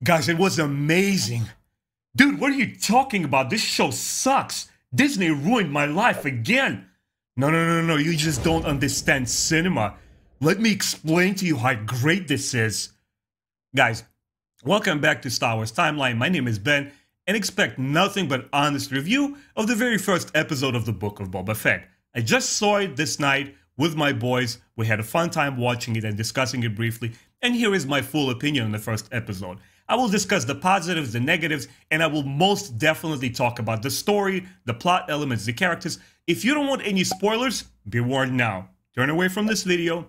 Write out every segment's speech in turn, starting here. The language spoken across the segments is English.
Guys, it was amazing. Dude, what are you talking about? This show sucks. Disney ruined my life again. No, you just don't understand cinema. Let me explain to you how great this is. Guys, welcome back to Star Wars Timeline. My name is Ben, and expect nothing but honest review of the very first episode of the Book of Boba Fett. I just saw it this night with my boys. We had a fun time watching it and discussing it briefly, and here is my full opinion on the first episode. I will discuss the positives, the negatives, and I will most definitely talk about the story, the plot elements, the characters. If you don't want any spoilers, be warned now. Turn away from this video,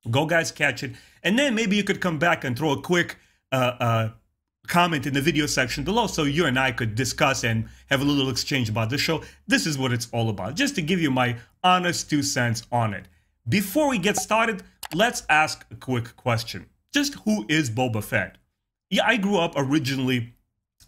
go guys catch it, and then maybe you could come back and throw a quick comment in the video section below so you and I could discuss and have a little exchange about the show. This is what it's all about, just to give you my honest 2 cents on it. Before we get started, let's ask a quick question. Just who is Boba Fett? Yeah, I grew up originally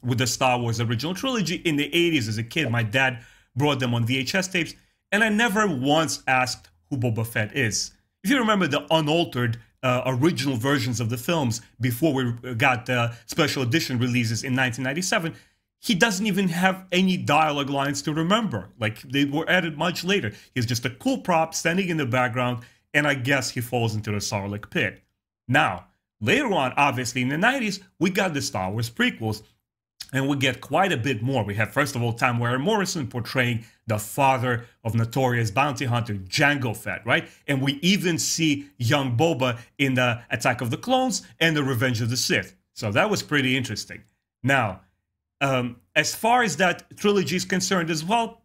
with the Star Wars original trilogy in the 80s as a kid. My dad brought them on VHS tapes, and I never once asked who Boba Fett is. If you remember the unaltered original versions of the films before we got the special edition releases in 1997, he doesn't even have any dialogue lines to remember. Like, they were added much later. He's just a cool prop standing in the background, and I guess he falls into the Sarlacc pit. Now, later on, obviously, in the 90s, we got the Star Wars prequels, and we get quite a bit more. We have, first of all, Temuera Morrison portraying the father of notorious bounty hunter Jango Fett, right? And we even see young Boba in the Attack of the Clones and the Revenge of the Sith. So that was pretty interesting. Now, as far as that trilogy is concerned as well,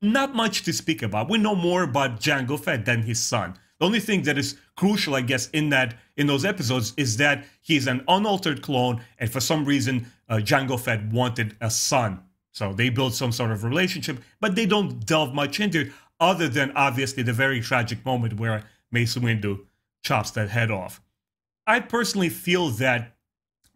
not much to speak about. We know more about Jango Fett than his son. The only thing that is crucial, I guess, in those episodes is that he's an unaltered clone, and for some reason, Jango Fett wanted a son. So they build some sort of relationship, but they don't delve much into it, other than, obviously, the very tragic moment where Mace Windu chops that head off. I personally feel that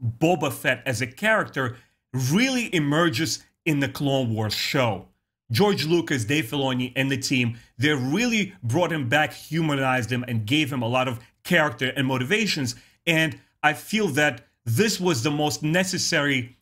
Boba Fett as a character really emerges in the Clone Wars show. George Lucas, Dave Filoni, and the team, they really brought him back, humanized him, and gave him a lot of character and motivations. And I feel that this was the most necessary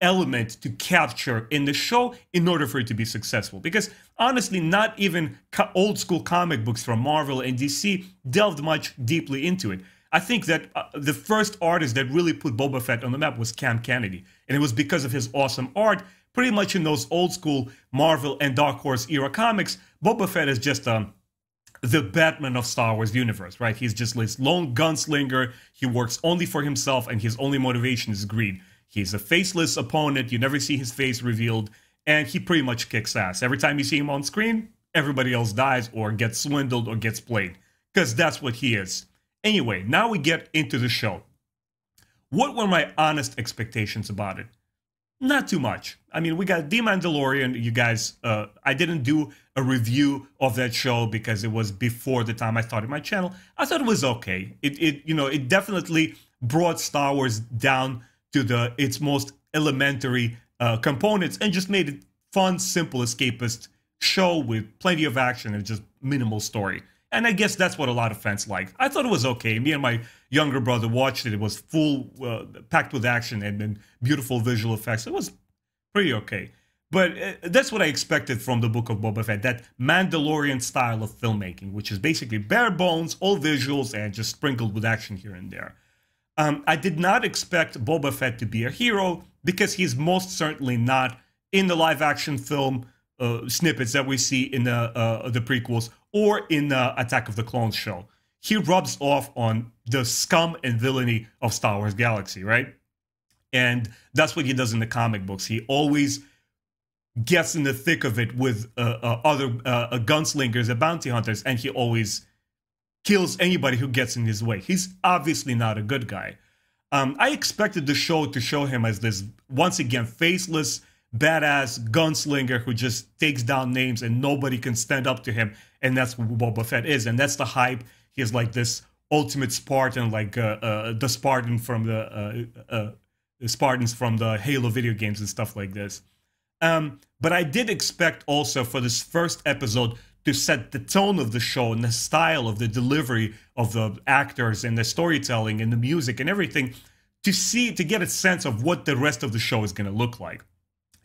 element to capture in the show in order for it to be successful. Because honestly, not even old school comic books from Marvel and DC delved much deeply into it. I think that the first artist that really put Boba Fett on the map was Cam Kennedy. And it was because of his awesome art. Pretty much in those old school Marvel and Dark Horse era comics, Boba Fett is just the Batman of Star Wars universe, right? He's just this lone gunslinger. He works only for himself, and his only motivation is greed. He's a faceless opponent. You never see his face revealed, and he pretty much kicks ass. Every time you see him on screen, everybody else dies or gets swindled or gets played, because that's what he is. Anyway, now we get into the show. What were my honest expectations about it? Not too much. I mean, we got The Mandalorian, you guys. I didn't do a review of that show because it was before the time I started my channel. I thought it was okay. It definitely brought Star Wars down to its most elementary components and just made it fun, simple, escapist show with plenty of action and just minimal story. And I guess that's what a lot of fans like. I thought it was okay. Me and my younger brother watched it. It was full, packed with action and beautiful visual effects. It was pretty okay. But that's what I expected from the Book of Boba Fett, that Mandalorian style of filmmaking, which is basically bare bones, all visuals, and just sprinkled with action here and there. I did not expect Boba Fett to be a hero, because he's most certainly not in the live-action film snippets that we see in the prequels or in the Attack of the Clones show. He rubs off on the scum and villainy of Star Wars Galaxy, right? And that's what he does in the comic books. He always gets in the thick of it with other gunslingers and bounty hunters, and he always kills anybody who gets in his way. He's obviously not a good guy. I expected the show to show him as this, once again, faceless, badass gunslinger who just takes down names and nobody can stand up to him, and that's what Boba Fett is, and that's the hype. He's like this ultimate Spartan, like the Spartan from the Spartans from the Halo video games and stuff like this. But I did expect also for this first episode to set the tone of the show and the style of the delivery of the actors and the storytelling and the music and everything to get a sense of what the rest of the show is going to look like.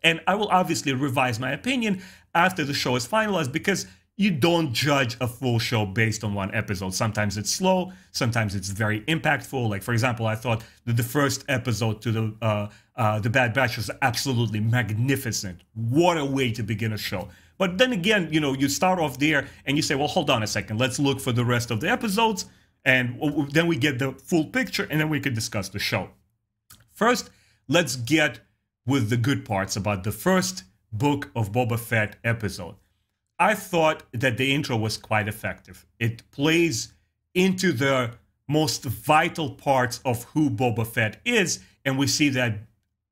And I will obviously revise my opinion after the show is finalized, because you don't judge a full show based on one episode. Sometimes it's slow, sometimes it's very impactful. Like, for example, I thought that the first episode to the Bad Batch was absolutely magnificent. What a way to begin a show. But then again, you know, you start off there and you say, well, hold on a second, let's look for the rest of the episodes, and then we get the full picture, and then we can discuss the show. First, let's get with the good parts about the first Book of Boba Fett episode. I thought that the intro was quite effective. It plays into the most vital parts of who Boba Fett is, and we see that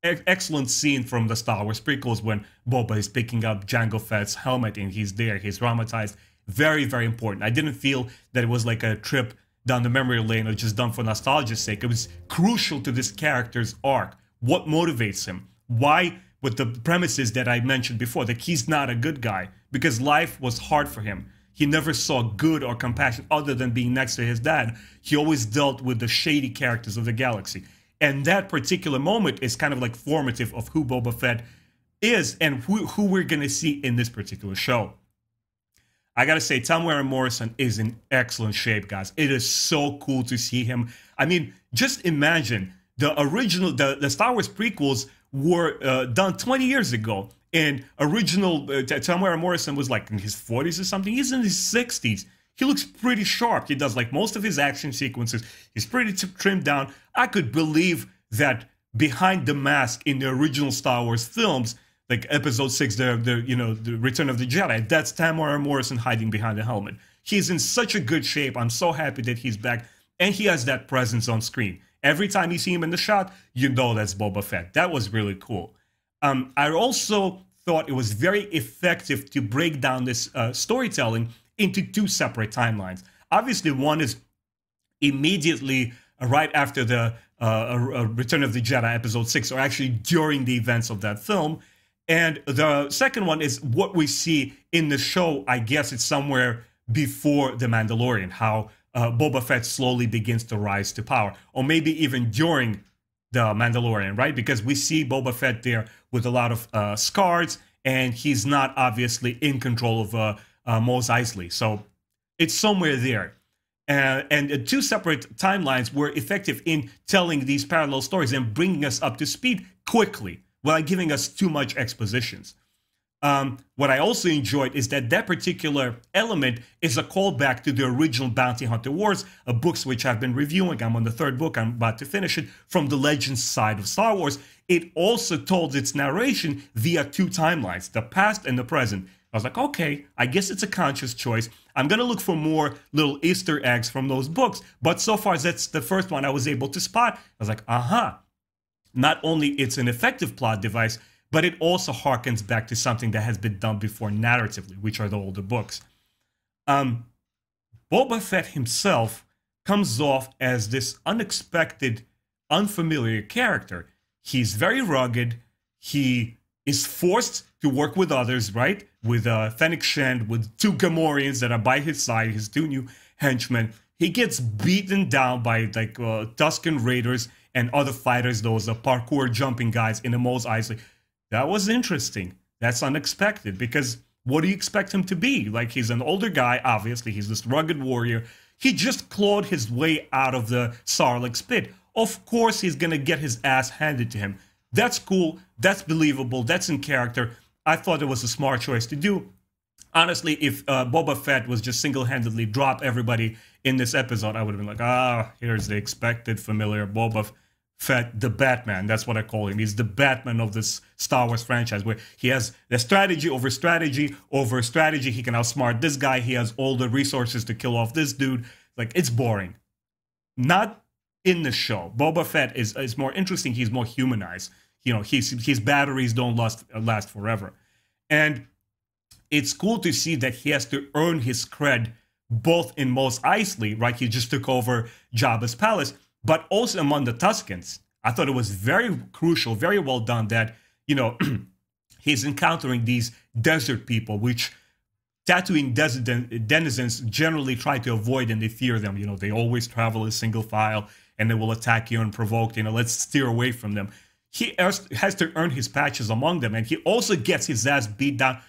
excellent scene from the Star Wars prequels when Boba is picking up Jango Fett's helmet and he's there, he's traumatized. Very, very important. I didn't feel that it was like a trip down the memory lane or just done for nostalgia's sake. It was crucial to this character's arc. What motivates him? Why? With the premises that I mentioned before, that he's not a good guy, because life was hard for him. He never saw good or compassion other than being next to his dad. He always dealt with the shady characters of the galaxy. And that particular moment is kind of like formative of who Boba Fett is and who we're going to see in this particular show. I gotta say, Temuera Morrison is in excellent shape, guys. It is so cool to see him. I mean, just imagine the original, the Star Wars prequels were done 20 years ago. And original Temuera Morrison was like in his 40s or something. He's in his 60s. He looks pretty sharp. He does like most of his action sequences. He's pretty trimmed down. I could believe that behind the mask in the original Star Wars films, like Episode 6, the Return of the Jedi, that's Temuera Morrison hiding behind the helmet. He's in such a good shape. I'm so happy that he's back, and he has that presence on screen. Every time you see him in the shot, you know that's Boba Fett. That was really cool. I also thought it was very effective to break down this storytelling into two separate timelines. Obviously, one is immediately right after the Return of the Jedi Episode 6, or actually during the events of that film. And the second one is what we see in the show. I guess it's somewhere before The Mandalorian, how Boba Fett slowly begins to rise to power. Or maybe even during The Mandalorian, right? Because we see Boba Fett there with a lot of scars, and he's not obviously in control of Mos Eisley. So it's somewhere there. And two separate timelines were effective in telling these parallel stories and bringing us up to speed quickly, without giving us too much expositions. What I also enjoyed is that particular element is a callback to the original Bounty Hunter Wars, books which I've been reviewing. I'm on the third book, I'm about to finish it, from the Legends side of Star Wars. It also told its narration via two timelines, the past and the present. I was like, okay, I guess it's a conscious choice. I'm going to look for more little Easter eggs from those books, but so far that's the first one I was able to spot. I was like, aha. Not only it's an effective plot device, but it also harkens back to something that has been done before narratively, which are the older books. Boba Fett himself comes off as this unexpected, unfamiliar character. He's very rugged. He is forced to work with others, right? With Fennec Shand, with two Gamorreans that are by his side, his two new henchmen. He gets beaten down by like Tusken Raiders and other fighters, those parkour jumping guys in the Mos Eisley. That was interesting. That's unexpected, because what do you expect him to be? Like, he's an older guy, obviously. He's this rugged warrior. He just clawed his way out of the Sarlacc pit. Of course, he's going to get his ass handed to him. That's cool. That's believable. That's in character. I thought it was a smart choice to do. Honestly, if Boba Fett was just single-handedly drop everybody in this episode, I would have been like, here's the expected familiar Boba Fett, the Batman. That's what I call him. He's the Batman of this Star Wars franchise, where he has the strategy over strategy over strategy. He can outsmart this guy. He has all the resources to kill off this dude. Like, it's boring. Not in the show. Boba Fett is more interesting. He's more humanized. You know, his batteries don't last forever. And it's cool to see that he has to earn his cred both in Mos Eisley, right? He just took over Jabba's palace, but also among the Tuskens. I thought it was very crucial, very well done that, you know, he's encountering these desert people, which Tatooine denizens generally try to avoid, and they fear them. You know, they always travel in single file, and they will attack you unprovoked. You know, let's steer away from them. He has to earn his patches among them, and he also gets his ass beat down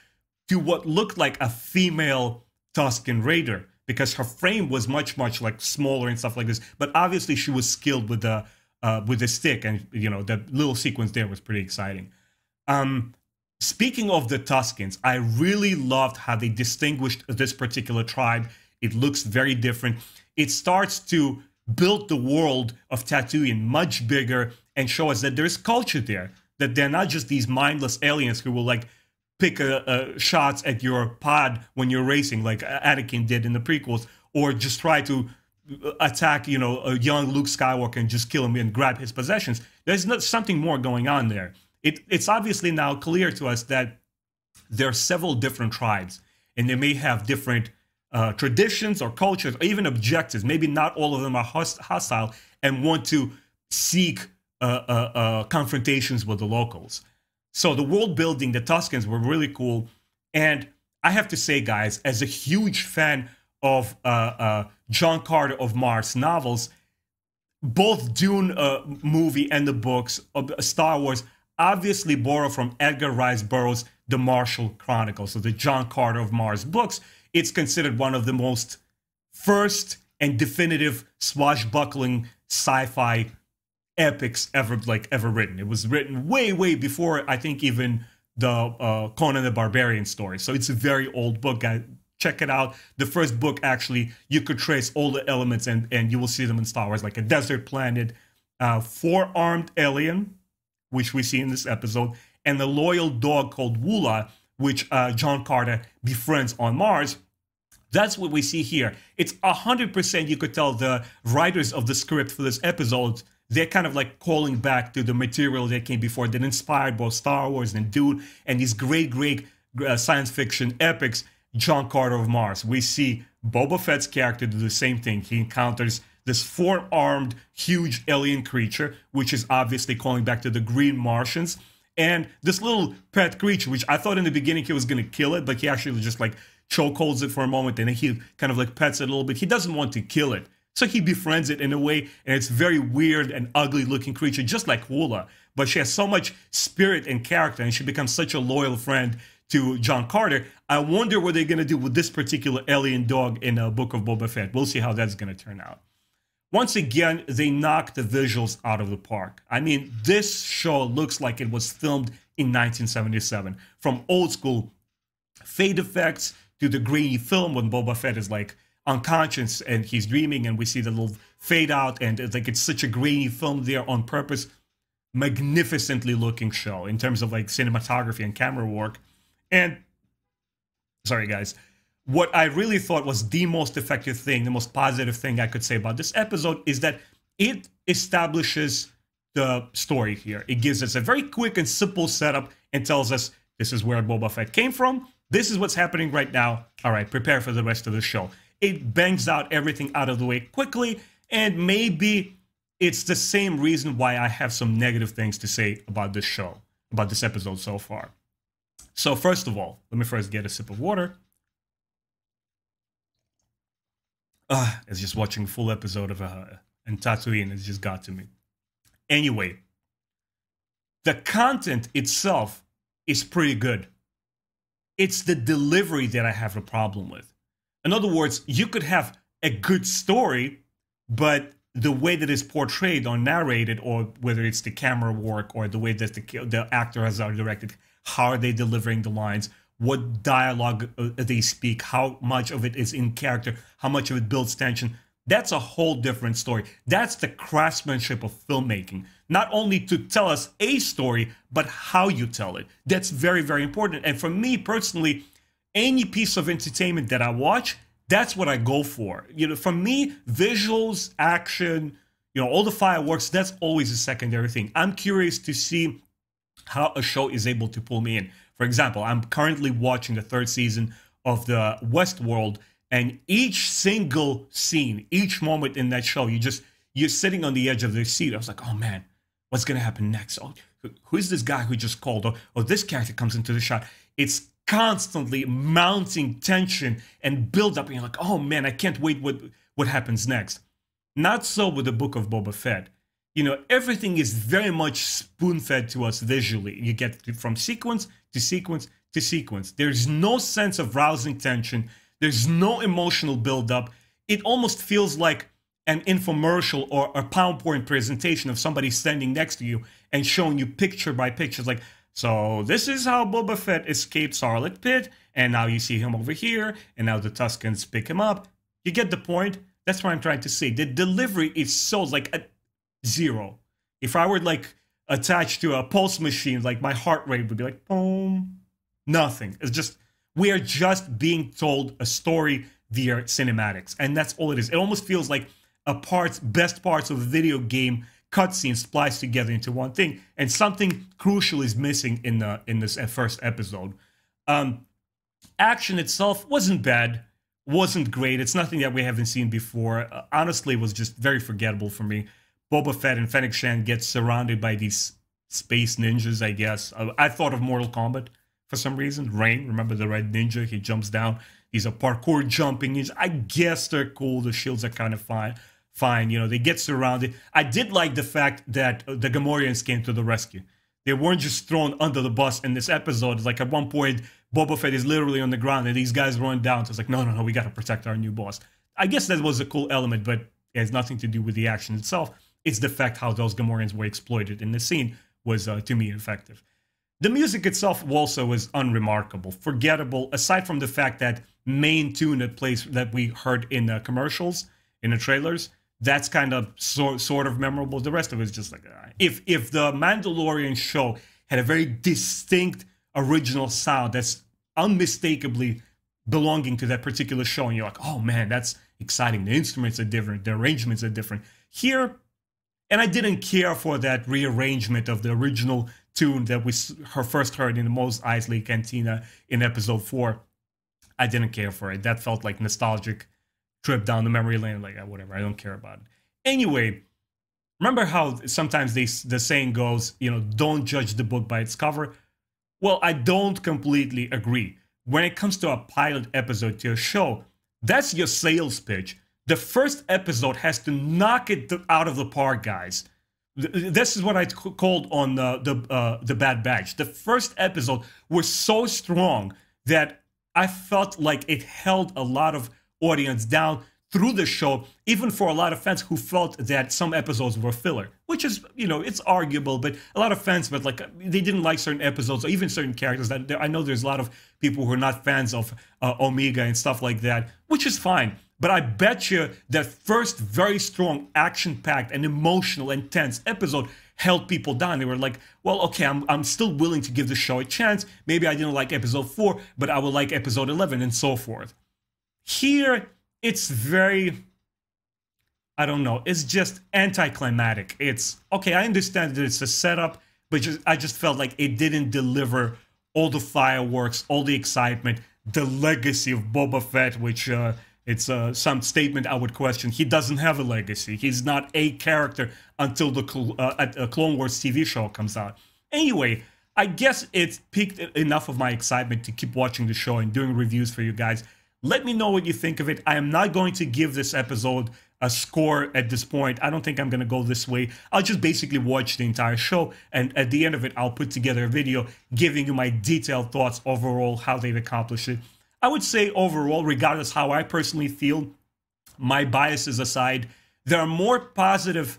to what looked like a female Tusken Raider, because her frame was much like smaller and stuff like this. But obviously she was skilled with the stick, and you know, the little sequence there was pretty exciting. Speaking of the Tuskens, I really loved how they distinguished this particular tribe. It looks very different. It starts to build the world of Tatooine much bigger and show us that there's culture there, that they're not just these mindless aliens who will like pick shots at your pod when you're racing, like Anakin did in the prequels, or just try to attack, you know, a young Luke Skywalker and just kill him and grab his possessions. There's something more going on there. It's obviously now clear to us that there are several different tribes, and they may have different traditions or cultures, or even objectives. Maybe not all of them are hostile and want to seek confrontations with the locals. So the world building, the Tuskens were really cool. And I have to say, guys, as a huge fan of John Carter of Mars novels, both Dune movie and the books of Star Wars obviously borrow from Edgar Rice Burroughs' The Martial Chronicles. So the John Carter of Mars books, it's considered one of the most first and definitive swashbuckling sci-fi epics ever written. It was written way before, I think, even the Conan the Barbarian story. So it's a very old book, guys. Check it out. The first book, actually, you could trace all the elements, and you will see them in Star Wars, like a desert planet, four-armed alien, which we see in this episode, and the loyal dog called Woola, which John Carter befriends on Mars. That's what we see here. It's 100%, you could tell the writers of the script for this episode, they're kind of like calling back to the material that came before that inspired both Star Wars and Dune and these great science fiction epics. John Carter of Mars. We see Boba Fett's character do the same thing. He encounters this four-armed, huge alien creature, which is obviously calling back to the Green Martians. And this little pet creature, which I thought in the beginning he was going to kill it, but he actually just like chokeholds it for a moment, and then he kind of like pets it a little bit. He doesn't want to kill it. So he befriends it in a way, and it's very weird and ugly-looking creature, just like Woola. But she has so much spirit and character, and she becomes such a loyal friend to John Carter. I wonder what they're going to do with this particular alien dog in Book of Boba Fett. We'll see how that's going to turn out. Once again, they knocked the visuals out of the park. I mean, this show looks like it was filmed in 1977. From old school fade effects to the grainy film when Boba Fett is like unconscious and he's dreaming, and we see the little fade out, and it's such a grainy film there on purpose. Magnificently looking show in terms of like cinematography and camera work. And sorry guys, what I really thought was the most effective thing, the most positive thing I could say about this episode is that it establishes the story here. It gives us a very quick and simple setup and tells us this is where Boba Fett came from. This is what's happening right now. All right, prepare for the rest of the show. It bangs out everything out of the way quickly, and maybe it's the same reason why I have some negative things to say about this show, about this episode so far. So first of all, let me first get a sip of water. It's just watching a full episode of and Tatooine. It just got to me. Anyway, the content itself is pretty good. It's the delivery that I have a problem with. In other words, you could have a good story, but the way that it's portrayed or narrated, or whether it's the camera work or the way that the actors are directed, how are they delivering the lines, what dialogue they speak, how much of it is in character, how much of it builds tension, that's a whole different story. That's the craftsmanship of filmmaking. Not only to tell us a story, but how you tell it. That's very, very important. And for me personally, any piece of entertainment that I watch, that's what I go for. You know, for me, visuals, action, you know, all the fireworks, that's always a secondary thing. I'm curious to see how a show is able to pull me in. For example, I'm currently watching the third season of the Westworld, and each single scene, each moment in that show, you're sitting on the edge of the seat. I was like, oh man, what's going to happen next? Oh, who's this guy who just called? Or this character comes into the shot. It's constantly mounting tension and build up, and you're like, oh man, I can't wait what happens next. Not so with the Book of Boba Fett. You know, everything is very much spoon-fed to us visually. You get from sequence to sequence to sequence. There's no sense of rousing tension. There's no emotional build-up. It almost feels like an infomercial or a PowerPoint presentation of somebody standing next to you and showing you picture by picture. Like, so this is how Boba Fett escaped Sarlacc Pit, and now you see him over here, and now the Tuskens pick him up. You get the point? That's what I'm trying to say. The delivery is so like a zero. If I were like attached to a pulse machine, like my heart rate would be like, boom. Nothing. It's just, we are just being told a story via cinematics, and that's all it is. It almost feels like best parts of a video game cutscene spliced together into one thing, and something crucial is missing in this first episode. Action itself wasn't bad, wasn't great. It's nothing that we haven't seen before. Honestly, it was just very forgettable for me. Boba Fett and Fennec Shand get surrounded by these space ninjas, I guess. I thought of Mortal Kombat for some reason. Rain, remember the red ninja? He jumps down. These are parkour jumping ninjas. I guess they're cool. The shields are kind of fine. You know, they get surrounded. I did like the fact that the Gamorreans came to the rescue. They weren't just thrown under the bus in this episode. It's like at one point, Boba Fett is literally on the ground and these guys run down. So it's like, no, we got to protect our new boss. I guess that was a cool element, but it has nothing to do with the action itself. It's the fact how those Gamorreans were exploited in the scene was, to me, effective. The music itself also was unremarkable, forgettable, aside from the fact that main tune that plays that we heard in the commercials, in the trailers, that's kind of sort of memorable. The rest of it is just like, if the Mandalorian show had a very distinct original sound that's unmistakably belonging to that particular show, and you're like, oh man, that's exciting. The instruments are different, the arrangements are different. Here, and I didn't care for that rearrangement of the original tune that we first heard in the Mos Eisley Cantina in episode 4. I didn't care for it. That felt like nostalgic trip down the memory lane. Like, whatever, I don't care about it. Anyway, remember how sometimes the saying goes, you know, don't judge the book by its cover? Well, I don't completely agree. When it comes to a pilot episode to a show, that's your sales pitch. The first episode has to knock it out of the park, guys. This is what I called on the Bad Batch. The first episode was so strong that I felt like it held a lot of audience down through the show, even for a lot of fans who felt that some episodes were filler, which is, you know, it's arguable, but a lot of fans, but like, they didn't like certain episodes or even certain characters. That I know there's a lot of people who are not fans of Omega and stuff like that, which is fine. But I bet you that first very strong, action-packed and emotional, intense episode held people down. They were like, well, okay, I'm still willing to give the show a chance. Maybe I didn't like episode 4, but I will like episode 11 and so forth. Here, it's very, I don't know, it's just anticlimactic. It's, okay, I understand that it's a setup, but I just felt like it didn't deliver all the fireworks, all the excitement, the legacy of Boba Fett, which it's some statement I would question. He doesn't have a legacy. He's not a character until the Clone Wars TV show comes out. Anyway, I guess it's piqued enough of my excitement to keep watching the show and doing reviews for you guys. Let me know what you think of it. I am not going to give this episode a score at this point. I don't think I'm going to go this way. I'll just basically watch the entire show, and at the end of it, I'll put together a video giving you my detailed thoughts overall, how they've accomplished it. I would say overall, regardless how I personally feel, my biases aside, there are more positive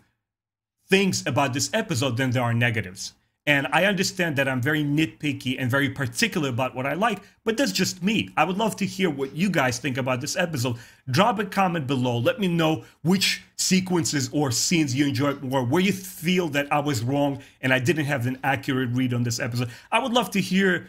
things about this episode than there are negatives. And I understand that I'm very nitpicky and very particular about what I like, but that's just me. I would love to hear what you guys think about this episode. Drop a comment below. Let me know which sequences or scenes you enjoyed more, where you feel that I was wrong and I didn't have an accurate read on this episode. I would love to hear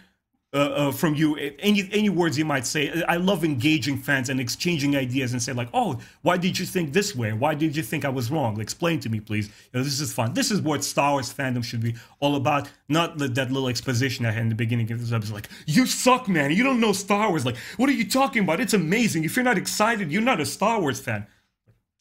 from you, any words you might say. I love engaging fans and exchanging ideas and say like, oh, why did you think this way? Why did you think I was wrong? Explain to me, please. You know, this is fun. This is what Star Wars fandom should be all about, not that little exposition I had in the beginning of this episode. Like, you suck, man. You don't know Star Wars. Like, what are you talking about? It's amazing. If you're not excited, you're not a Star Wars fan.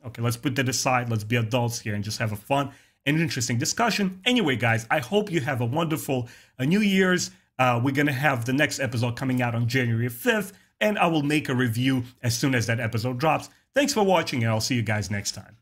Okay, let's put that aside. Let's be adults here and just have a fun and interesting discussion. Anyway, guys, I hope you have a wonderful New Year's. We're going to have the next episode coming out on January 5th, and I will make a review as soon as that episode drops. Thanks for watching, and I'll see you guys next time.